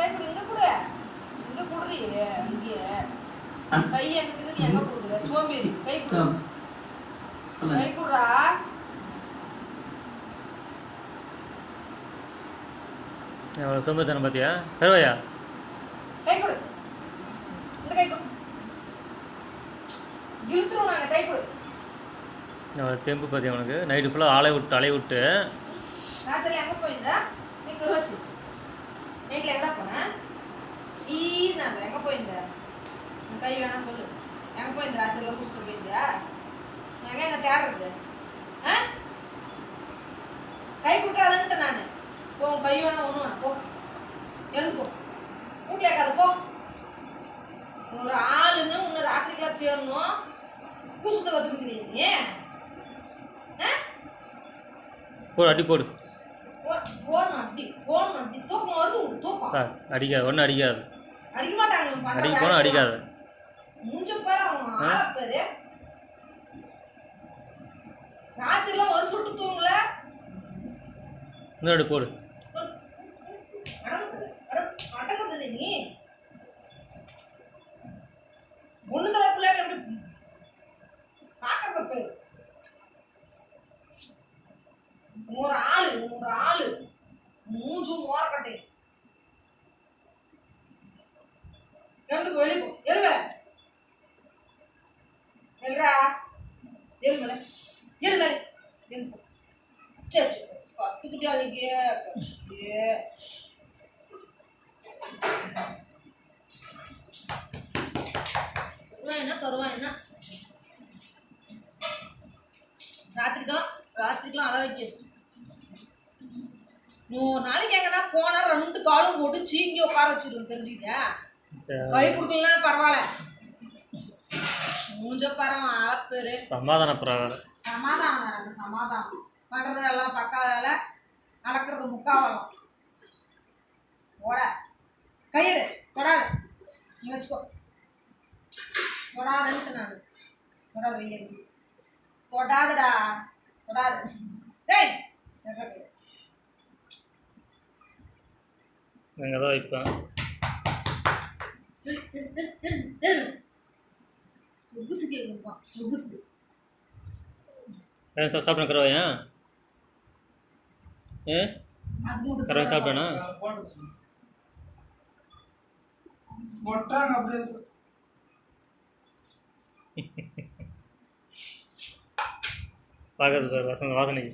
கை கொடு இங்க கொடு இங்க குடுறி இங்கே கை எங்க நீ எங்க கொடுக்குற சோம்பேறி கை கொடு கை குடுறா எவ்வளோ சோம்பேறித்தனம் பார்த்தியா கருவாயா கை கொடு இந்த கை கொடு இழுத்துரும் நாங்க கை கொடு எவ்வளோ தெம்பு பார்த்தியா உனக்கு நைட்டு ஃபுல்லாக அலைய விட்டு ராத்திரி எங்கே போயிருந்தா நீ ரோசி நைட்டில் எங்கே போனேன் நாங்க எங்கே போயிருந்த உன் கை வேணா சொல்லு எங்கே போயிருந்த ராத்திரியில் கூப்பிட்டு போயிருந்தியா எங்கே தேடுறது ஆ கை கொடுக்காதுன்ட்டு நான் போ உன் கை வேணா ஒன்று வேணா போ எழுதுப்போ வீட்டில் இருக்காது போ ஒரு ஆளுன்னு உன்னை ராத்திரிக்கெல்லாம் தேடணும் கூசுத்த கற்றுக்கிறீங்க நீ போடு அடி போடு தூக்கம் வருது தூக்கம் அடிக்காது ஒன்றும் அடிக்காது அடிக்க மாட்டாங்க அடிக்க போனால் அடிக்காது மூஞ்ச பேர் அவன் ஆள பேரு ராத்திரிலாம் ஒரு சுட்டு தூங்கல இன்னொரு போடு அடங்குறது நீ ஒண்ணுதல பிள்ளைங்க எப்படி பார்க்கறது பேரு ஒரு ஆளு மூஞ்சும் மோரக்கட்டை எழுந்து வெளிப்போ எழுவ எழுறா எழுமல எழுமல எழுப்போ சரி சரி கத்துக்கிட்டே அன்னைக்கு என்ன தருவான் என்ன ராத்திரிக்கெல்லாம் அள வச்சிருச்சு நூறு நாளைக்கு எங்கன்னா போனா 2 காலும் போட்டு சீங்கி உட்கார வச்சிருக்கோம் தெரிஞ்சுக்கிட்டா கை கொடுக்கலாம் பரவாயில்ல மூஞ்ச பரவாயில்ல ஆளப்பேரு சமாதானம் பண்றது எல்லாம் பக்கா வேலை நடக்கிறது முக்காவலம் ஓட கையெடு தொடாது நீ வச்சுக்கோ தொடாதுன்ட்டு நான் தொடாது வெய்ய தொடாதடா தொடாது டேய் நாங்கள் தான் வைப்பேன் சொகுசு கேட்குப்பா சொகுசு சாப்பிட்டேன் கருவாயா கருவாய் சாப்பிட்டேனா பார்க்கறது வாசனைக்கு